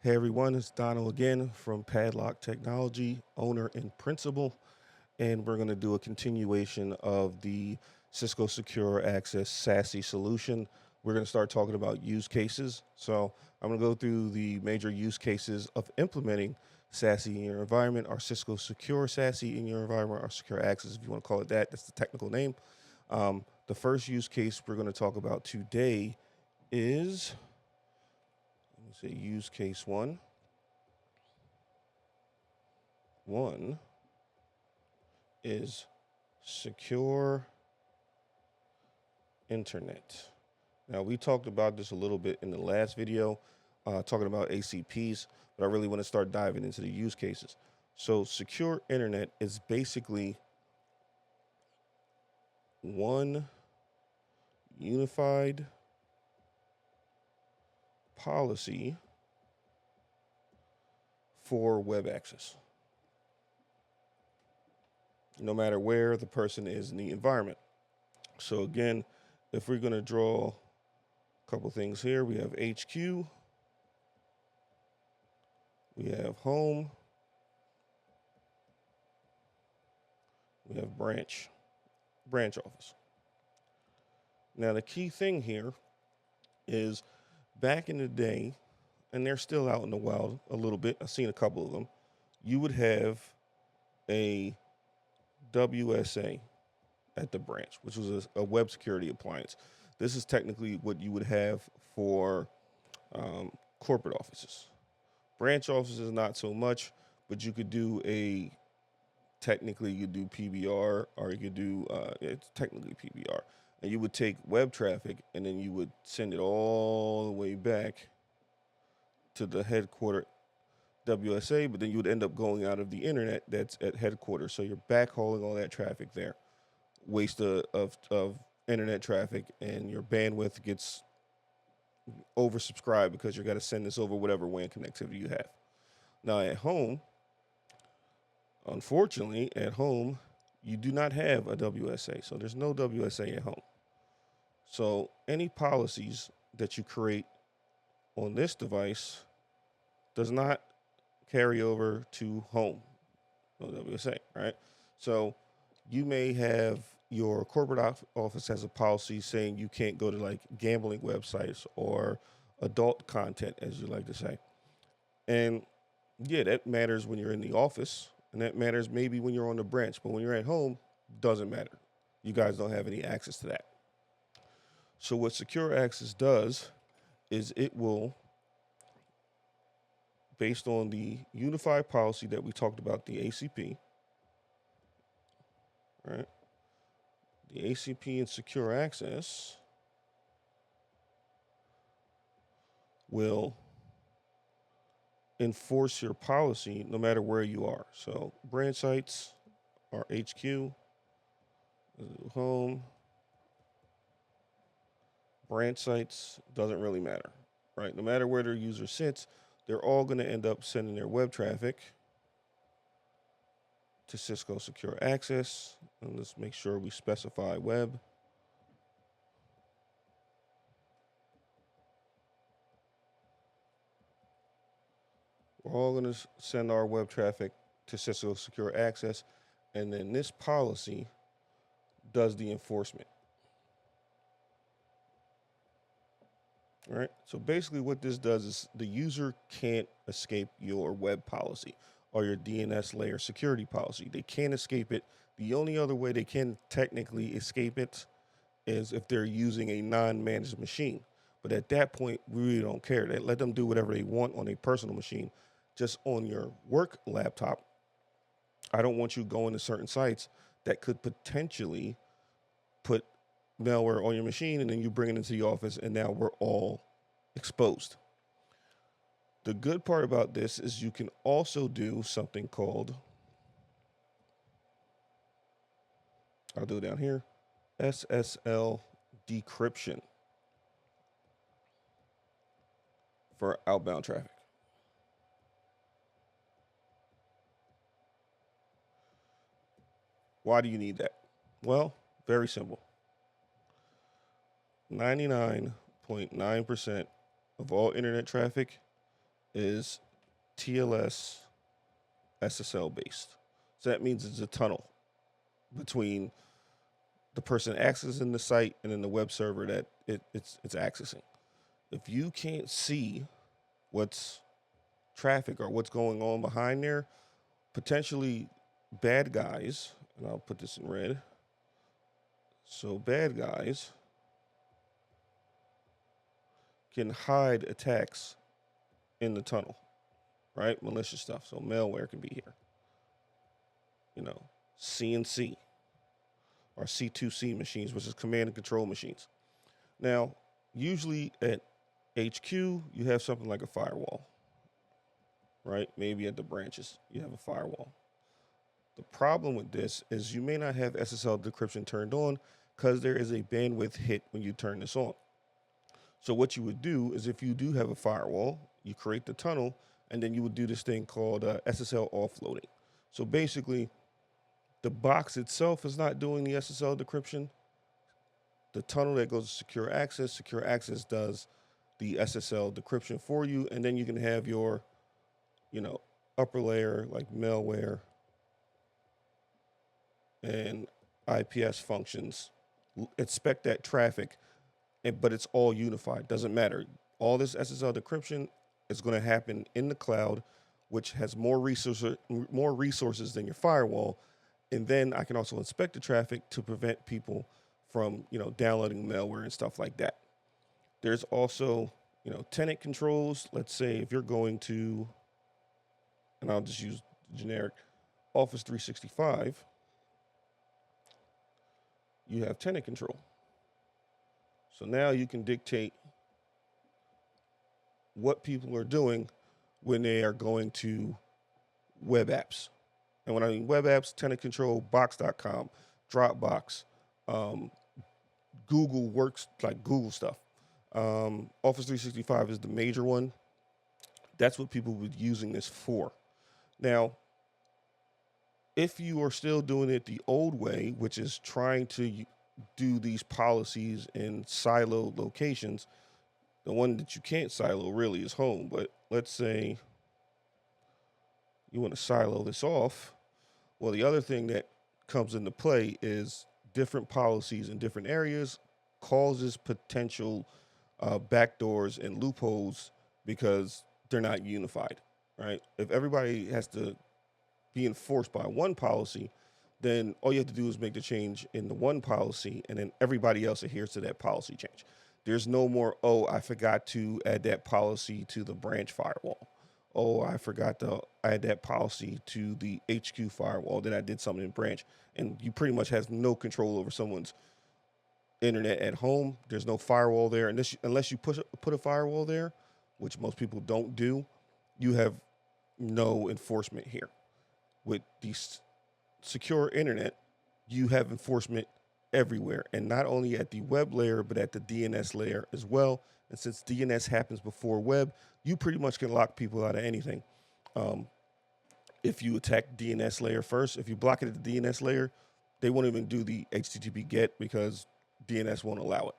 Hey everyone, it's Donald again from Padlock Technology, owner and principal, and we're going to do a continuation of the Cisco Secure Access SASE solution. We're going to start talking about use cases. So I'm going to go through the major use cases of implementing SASE in your environment, or Cisco Secure SASE in your environment, or Secure Access, if you want to call it that. That's the technical name. The first use case we're going to talk about today is, let me say, use case one. One is secure internet. Now, we talked about this a little bit in the last video, talking about ACPs, but I really want to start diving into the use cases. So secure internet is basically one unified policy for web access, no matter where the person is in the environment. So again, if we're going to draw a couple things here, we have HQ, we have home, we have branch office. Now, the key thing here is back in the day, and they're still out in the wild a little bit, I've seen a couple of them, you would have a WSA at the branch, which was a web security appliance. This is technically what you would have for corporate offices. Branch offices, not so much, but you could do technically you could do PBR, or you could do, it's technically PBR. And you would take web traffic and then you would send it all the way back to the headquarter WSA, but then you would end up going out of the internet that's at headquarters. So you're backhauling all that traffic there. Waste of internet traffic, and your bandwidth gets oversubscribed because you're got to send this over whatever WAN connectivity you have. Now at home, unfortunately, at home, you do not have a WSA. So there's no WSA at home. So any policies that you create on this device does not carry over to home. No WSA, right? So you may have your corporate office has a policy saying you can't go to like gambling websites or adult content, as you like to say. And yeah, that matters when you're in the office, and that matters maybe when you're on the branch, but when you're at home, doesn't matter. You guys don't have any access to that. So what Secure Access does is it will, based on the unified policy that we talked about, the ACP, right? The ACP and Secure Access will enforce your policy no matter where you are. So branch sites are HQ, home. Branch sites doesn't really matter, right? No matter where their user sits, they're all going to end up sending their web traffic to Cisco Secure Access. And let's make sure we specify web. We're all going to send our web traffic to Cisco Secure Access, and then this policy does the enforcement. All right. So basically what this does is the user can't escape your web policy or your DNS layer security policy. They can't escape it. The only other way they can technically escape it is if they're using a non-managed machine. But at that point, we really don't care. They let them do whatever they want on a personal machine. Just on your work laptop, I don't want you going to certain sites that could potentially put malware on your machine, and then you bring it into the office, and now we're all exposed. The good part about this is you can also do something called, I'll do it down here, SSL decryption for outbound traffic. Why do you need that? Well, very simple. 99.9% of all internet traffic is TLS SSL based. So that means it's a tunnel between the person accessing the site and then the web server that it's accessing. If you can't see what's traffic or what's going on behind there, potentially bad guys, and I'll put this in red. So bad guys can hide attacks in the tunnel, right? Malicious stuff. So malware can be here. CNC or C2C machines, which is command and control machines. Now, usually at HQ, you have something like a firewall, right? Maybe at the branches, you have a firewall. The problem with this is you may not have SSL decryption turned on because there is a bandwidth hit when you turn this on. So what you would do is if you do have a firewall, you create the tunnel, and then you would do this thing called SSL offloading. So basically, the box itself is not doing the SSL decryption. The tunnel that goes to secure access does the SSL decryption for you, and then you can have your, upper layer like malware and IPS functions inspect that traffic, but it's all unified. Doesn't matter. All this SSL decryption is going to happen in the cloud, which has more resources than your firewall. And then I can also inspect the traffic to prevent people from, downloading malware and stuff like that. There's also, tenant controls. Let's say if you're going to, and I'll just use generic Office 365, you have tenant control. So now you can dictate what people are doing when they are going to web apps. And when I mean web apps, tenant control, box.com, Dropbox, Google works, like Google stuff. Office 365 is the major one. That's what people were using this for. Now, if you are still doing it the old way, which is trying to do these policies in siloed locations, the one that you can't silo really is home. But let's say you want to silo this off. Well, the other thing that comes into play is different policies in different areas causes potential backdoors and loopholes because they're not unified, right? If everybody has to be enforced by one policy, then all you have to do is make the change in the one policy, and then everybody else adheres to that policy change. There's no more, oh, I forgot to add that policy to the branch firewall. Oh, I forgot to add that policy to the HQ firewall. Then I did something in branch. And you pretty much have no control over someone's internet at home. There's no firewall there. Unless you put a firewall there, which most people don't do, you have no enforcement here. With the secure internet, you have enforcement everywhere, and not only at the web layer, but at the DNS layer as well. And since DNS happens before web, you pretty much can lock people out of anything. If you attack DNS layer first, if you block it at the DNS layer, they won't even do the HTTP GET because DNS won't allow it.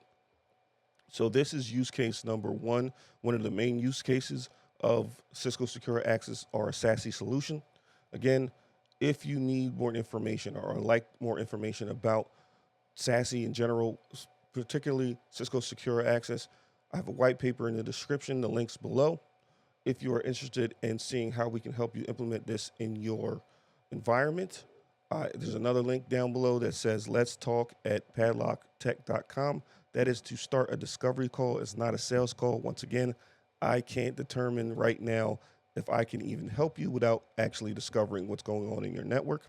So this is use case number one of the main use cases of Cisco Secure Access or a SASE solution. Again, if you need more information or like more information about SASE in general, particularly Cisco Secure Access, I have a white paper in the description, the link's below. If you are interested in seeing how we can help you implement this in your environment, there's another link down below that says let's talk at padlocktech.com. That is to start a discovery call. It's not a sales call. Once again, I can't determine right now if I can even help you without actually discovering what's going on in your network.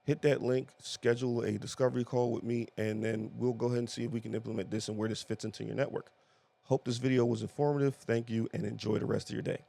Hit that link, schedule a discovery call with me, and then we'll go ahead and see if we can implement this and where this fits into your network. Hope this video was informative. Thank you, and enjoy the rest of your day.